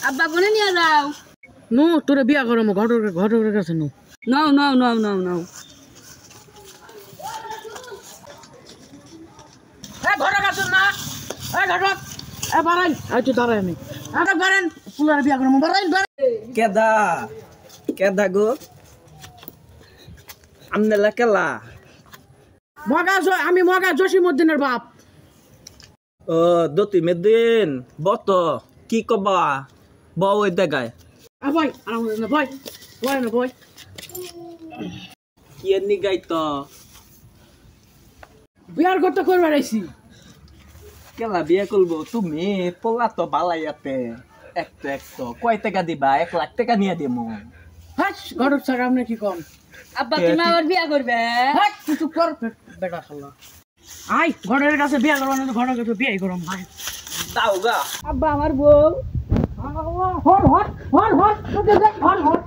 আব্বা কোনে নিয়ে যাও নু তোরে বিয়া করম ঘটকের কাছে নু নাও নাও নাও নাও নাও ঘটক আছেন না ঘটক বাড়াই আইতো দাঁড়াই আমি বাড়েন ফুলার বিয়া করম বাড়াই কেদা কেদা গো আমনেলা কেলা আমি মগা জসিমউদ্দিনের বাপ ও দতি মেদিন বত কি কবা বউ ওই দেখায় ভাই ভাই ভাই না ভাই কি এমনি গাইতো বিয়ার করতে করবে রাইছি কেলা বিয়ে করবো তুমি পোলা তো বালাইয়াতে একটু কয় টাকা দিবা 1,00,000 টাকা নিয়ে দিমু হাস ঘটক স্যার আপনি কি কম আব্বা তুমি আবার বিয়া করবে হাট কিছু কর বেটা খাল্লা আই ঘটকের কাছে বিয়া করব না তো ঘটকের কাছে বিয়াই করম ভাই দাও গা আব্বা আমার বউ হর হর হর হর হর হর